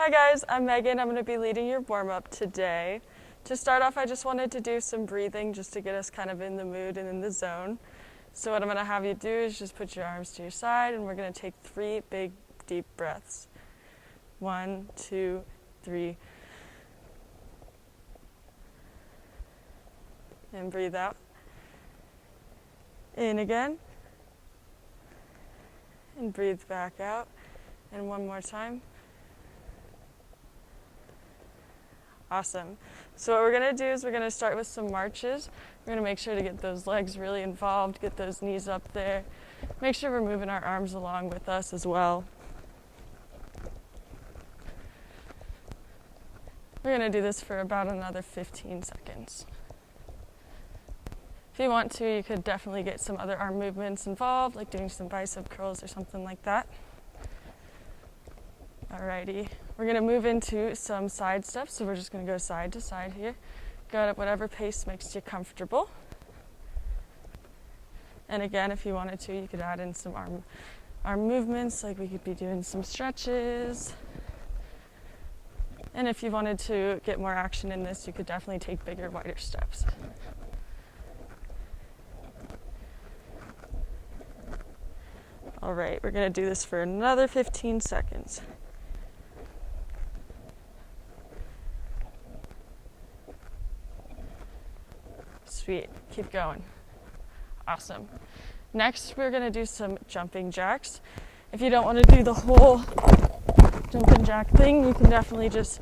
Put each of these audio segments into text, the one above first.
Hi guys, I'm Megan. I'm going to be leading your warm-up today. To start off, I just wanted to do some breathing just to get us kind of in the mood and in the zone. So what I'm going to have you do is just put your arms to your side and we're going to take 3 big deep breaths. 1, 2, 3. And breathe out. In again. And breathe back out. And one more time. Awesome. So what we're going to do is we're going to start with some marches. We're going to make sure to get those legs really involved, get those knees up there. Make sure we're moving our arms along with us as well. We're going to do this for about another 15 seconds. If you want to, you could definitely get some other arm movements involved, like doing some bicep curls or something like that. Alrighty, we're going to move into some side steps, so we're just going to go side to side here. Go at whatever pace makes you comfortable. And again, if you wanted to, you could add in some arm movements, like we could be doing some stretches. And if you wanted to get more action in this, you could definitely take bigger, wider steps. Alright, we're going to do this for another 15 seconds. Sweet, keep going. Awesome. Next, we're going to do some jumping jacks. If you don't want to do the whole jumping jack thing, you can definitely just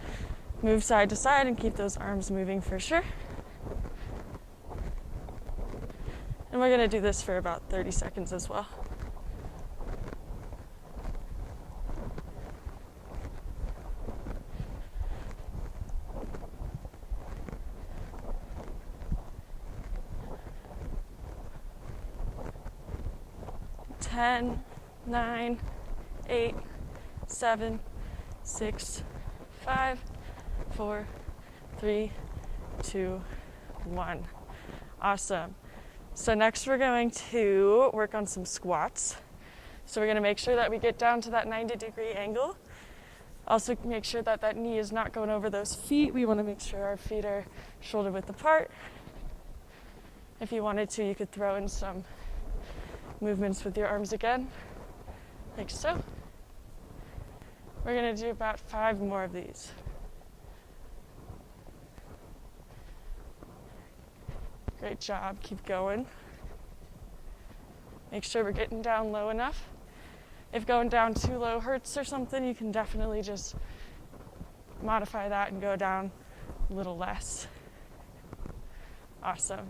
move side to side and keep those arms moving for sure. And we're going to do this for about 30 seconds as well. Ten, 9, 8, 7, 6, 5, 4, 3, 2, 1. Awesome. So next we're going to work on some squats. So we're going to make sure that we get down to that 90-degree angle. Also make sure that that knee is not going over those feet. We want to make sure our feet are shoulder width apart. If you wanted to, you could throw in some movements with your arms again, like so. We're going to do about 5 more of these. Great job, keep going. Make sure we're getting down low enough. If going down too low hurts or something, you can definitely just modify that and go down a little less. Awesome.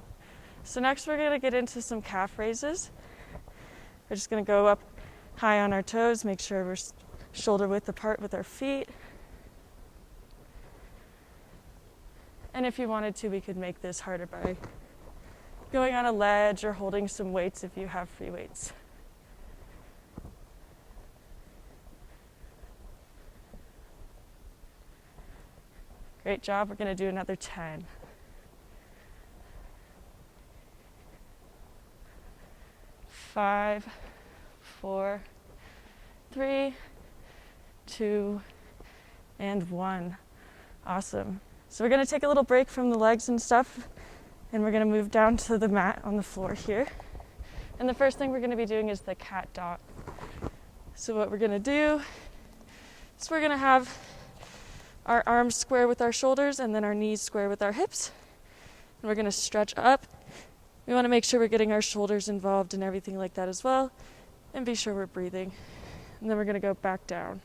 So next we're going to get into some calf raises. We're just going to go up high on our toes, make sure we're shoulder width apart with our feet. And if you wanted to, we could make this harder by going on a ledge or holding some weights if you have free weights. Great job. We're going to do another 10. 5, 4, 3, 2, and 1. Awesome. So we're going to take a little break from the legs and stuff, and we're going to move down to the mat on the floor here. And the first thing we're going to be doing is the cat dog. So what we're going to do is we're going to have our arms square with our shoulders and then our knees square with our hips. And we're going to stretch up. We want to make sure we're getting our shoulders involved and everything like that as well. And be sure we're breathing. And then we're going to go back down.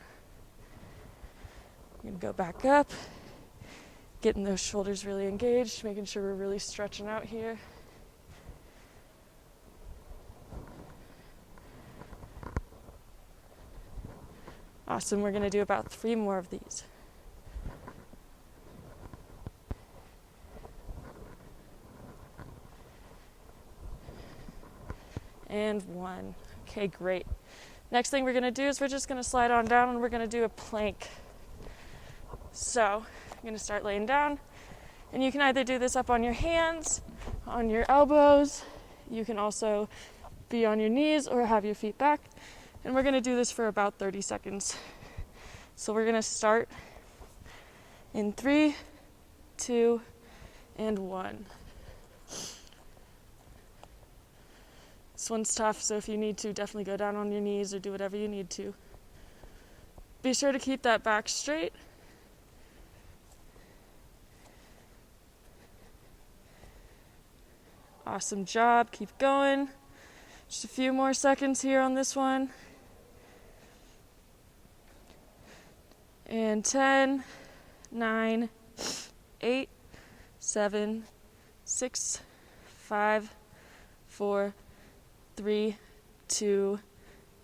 We're going to go back up. Getting those shoulders really engaged. Making sure we're really stretching out here. Awesome. We're going to do about 3 more of these. And 1. Okay, great. Next thing we're going to do is we're just going to slide on down and we're going to do a plank. So I'm going to start laying down. And you can either do this up on your hands, on your elbows. You can also be on your knees or have your feet back. And we're going to do this for about 30 seconds. So we're going to start In 3, 2, and 1. This one's tough, so if you need to, definitely go down on your knees or do whatever you need to. Be sure to keep that back straight. Awesome job. Keep going. Just a few more seconds here on this one. And 10, 9, 8, 7, 6, 5, 4, 3, 2,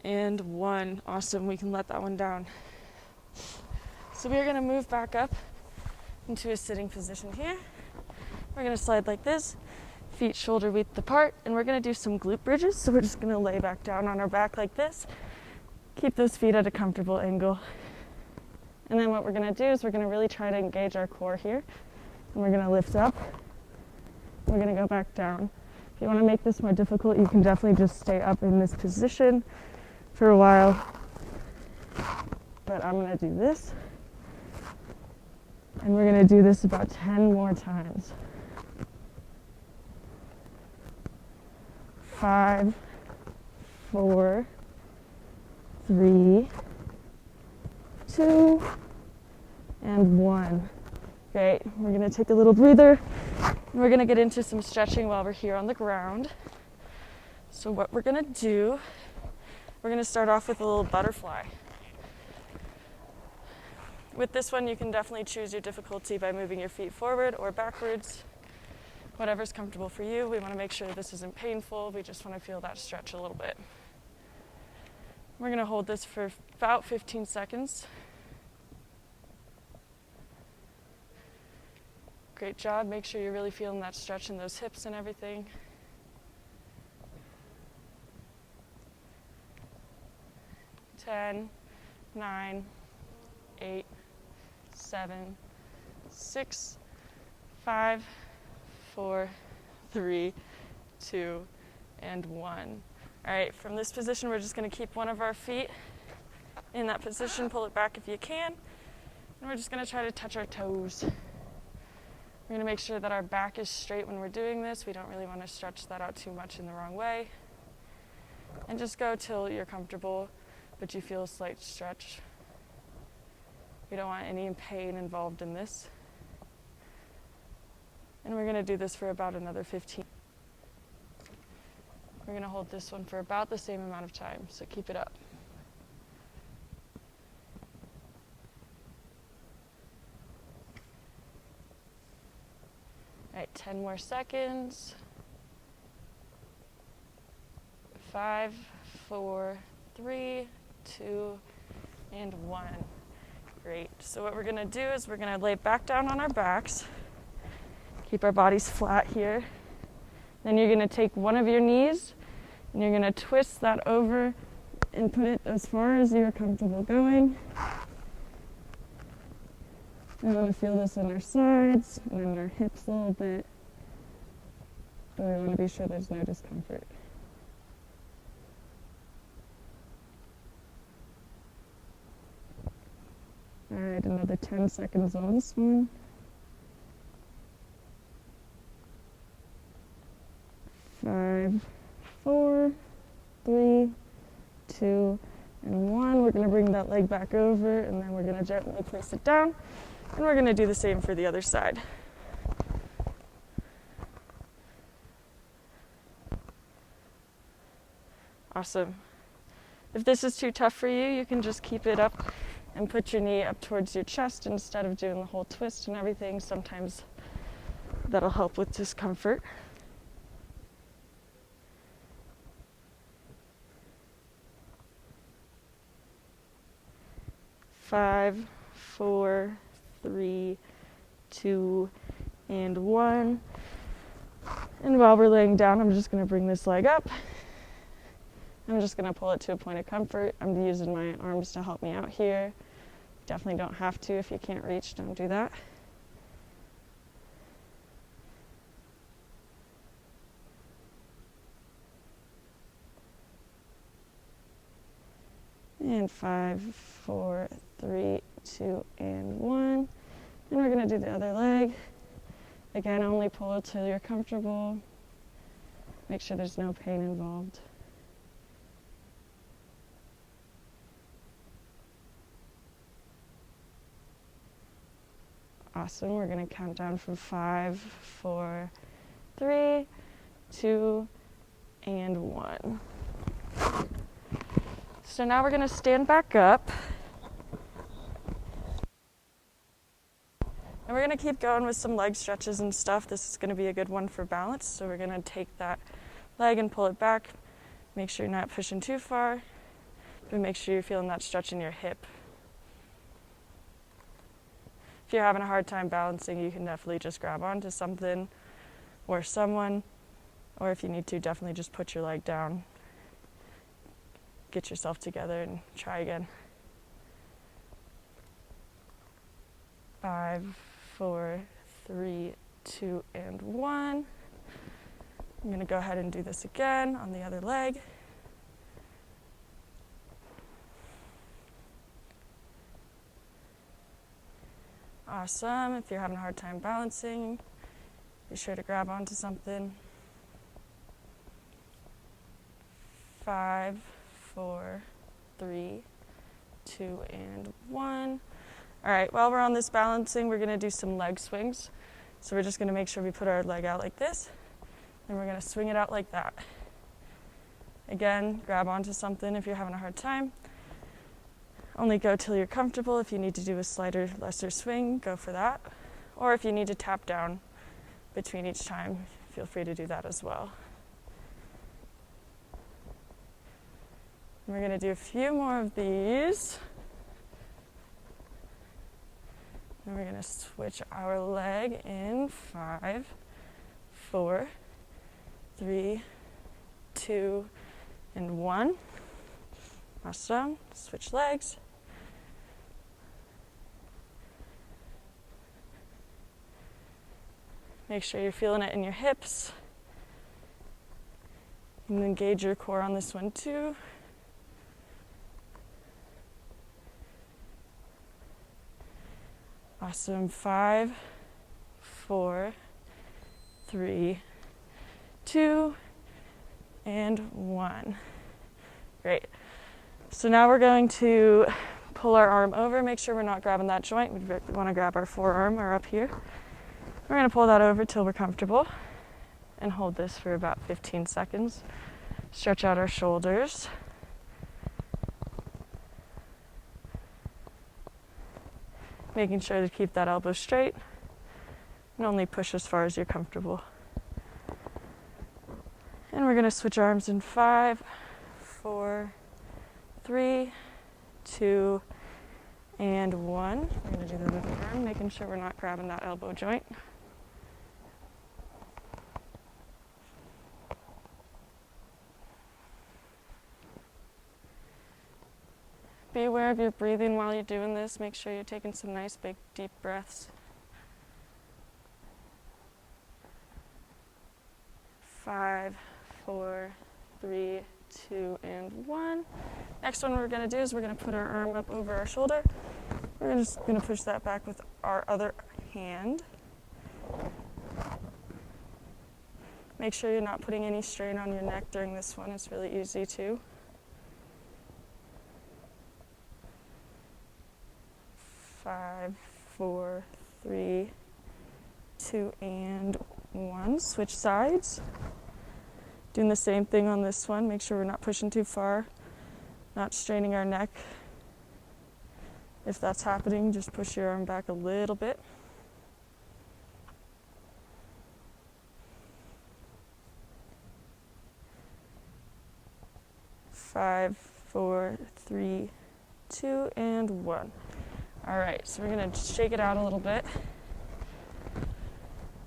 and 1. Awesome. We can let that one down. So we are going to move back up into a sitting position here. We're going to slide like this, feet shoulder width apart, and we're going to do some glute bridges. So we're just going to lay back down on our back like this. Keep those feet at a comfortable angle. And then what we're going to do is we're going to really try to engage our core here. And we're going to lift up. We're going to go back down. If you want to make this more difficult, you can definitely just stay up in this position for a while. But I'm going to do this. And we're going to do this about 10 more times. 5, 4, 3, 2, and 1. Great. We're going to take a little breather. We're going to get into some stretching while we're here on the ground. So what we're going to do, we're going to start off with a little butterfly. With this one, you can definitely choose your difficulty by moving your feet forward or backwards, whatever's comfortable for you. We want to make sure this isn't painful. We just want to feel that stretch a little bit. We're going to hold this for about 15 seconds. Great job. Make sure you're really feeling that stretch in those hips and everything. Ten, 9, 8, 7, 6, 5, 4, 3, 2, and 1. All right, from this position, we're just going to keep one of our feet in that position. Pull it back if you can. And we're just going to try to touch our toes. We're going to make sure that our back is straight when we're doing this. We don't really want to stretch that out too much in the wrong way. And just go till you're comfortable, but you feel a slight stretch. We don't want any pain involved in this. And we're going to do this for about another 15. We're going to hold this one for about the same amount of time, so keep it up. All right, 10 more seconds. 5, 4, 3, 2, and 1. Great. So what we're going to do is we're going to lay back down on our backs. Keep our bodies flat here. Then you're going to take one of your knees and you're going to twist that over and put it as far as you're comfortable going. We want to feel this in our sides and in our hips a little bit, but we want to be sure there's no discomfort. All right, another 10 seconds on this one. 5, 4, 3, 2, and 1. We're going to bring that leg back over, and then we're going to gently place it down. And we're going to do the same for the other side. Awesome. If this is too tough for you, you can just keep it up and put your knee up towards your chest instead of doing the whole twist and everything. Sometimes that'll help with discomfort. Five, 4, 3, 2, and 1. And while we're laying down, I'm just going to bring this leg up. I'm just going to pull it to a point of comfort. I'm using my arms to help me out here. Definitely don't have to. If you can't reach, don't do that. And 5, 4, 3, 2, and 1. And we're gonna do the other leg. Again, only pull till you're comfortable. Make sure there's no pain involved. Awesome. We're going to count down from 5, 4, 3, 2, and 1. So now we're going to stand back up. And we're going to keep going with some leg stretches and stuff. This is going to be a good one for balance. So we're going to take that leg and pull it back. Make sure you're not pushing too far. But make sure you're feeling that stretch in your hip. If you're having a hard time balancing, you can definitely just grab onto something or someone, or if you need to, definitely just put your leg down, get yourself together, and try again. 5, 4, 3, 2, and 1. I'm going to go ahead and do this again on the other leg. Awesome. If you're having a hard time balancing, be sure to grab onto something. 5, 4, 3, 2, and 1. All right, while we're on this balancing, we're going to do some leg swings. So we're just going to make sure we put our leg out like this, and we're going to swing it out like that. Again, grab onto something if you're having a hard time. Only go till you're comfortable. If you need to do a slighter, lesser swing, go for that. Or if you need to tap down between each time, feel free to do that as well. And we're going to do a few more of these. And we're going to switch our leg in 5, 4, 3, 2, and 1. Awesome. Switch legs. Make sure you're feeling it in your hips. And engage your core on this one too. Awesome. 5, 4, 3, 2, and 1. Great. So now we're going to pull our arm over. Make sure we're not grabbing that joint. We want to grab our forearm or up here. We're going to pull that over till we're comfortable and hold this for about 15 seconds. Stretch out our shoulders. Making sure to keep that elbow straight and only push as far as you're comfortable. And we're going to switch arms in 5, 4, 3, 2, and 1. We're going to do the other arm, making sure we're not grabbing that elbow joint. Be aware of your breathing while you're doing this. Make sure you're taking some nice, big, deep breaths. 5, 4, 3, 2, and 1. Next one we're going to do is we're going to put our arm up over our shoulder. We're just going to push that back with our other hand. Make sure you're not putting any strain on your neck during this one. It's really easy too. 5, 4, 3, 2, and 1. Switch sides. Doing the same thing on this one. Make sure we're not pushing too far, not straining our neck. If that's happening, just push your arm back a little bit. Five, 4, 3, 2, and 1. All right, so we're going to shake it out a little bit.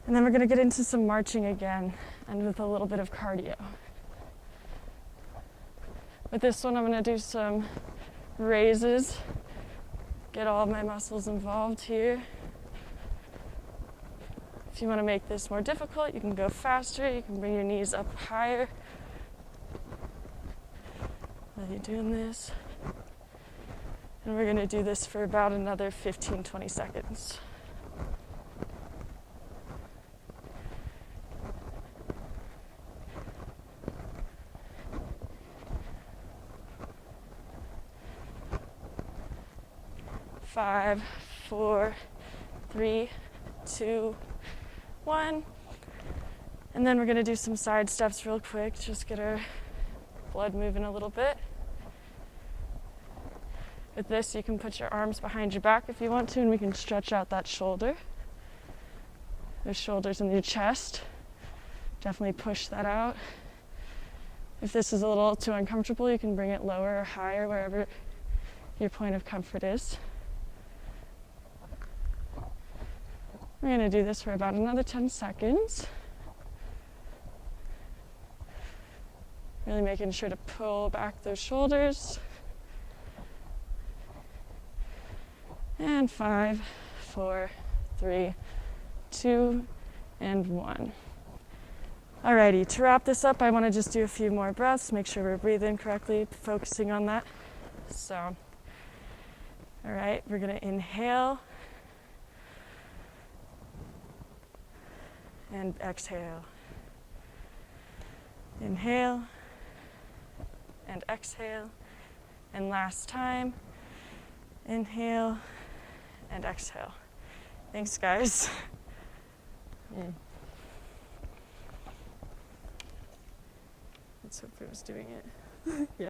And then we're going to get into some marching again, and with a little bit of cardio. With this one, I'm going to do some raises. Get all of my muscles involved here. If you want to make this more difficult, you can go faster. You can bring your knees up higher while you're doing this. And we're going to do this for about another 15-20 seconds. 5, 4, 3, 2, 1. And then we're going to do some side steps real quick, just get our blood moving a little bit. With this, you can put your arms behind your back if you want to, and we can stretch out that shoulder. The shoulders and your chest. Definitely push that out. If this is a little too uncomfortable, you can bring it lower or higher, wherever your point of comfort is. We're going to do this for about another 10 seconds. Really making sure to pull back those shoulders. And 5, 4, 3, 2, and 1. Alrighty, to wrap this up, I want to just do a few more breaths, make sure we're breathing correctly, focusing on that. So, alright, we're going to inhale and exhale. Inhale and exhale. And last time, inhale and exhale. Thanks, guys. Let's hope it was doing it. Yeah.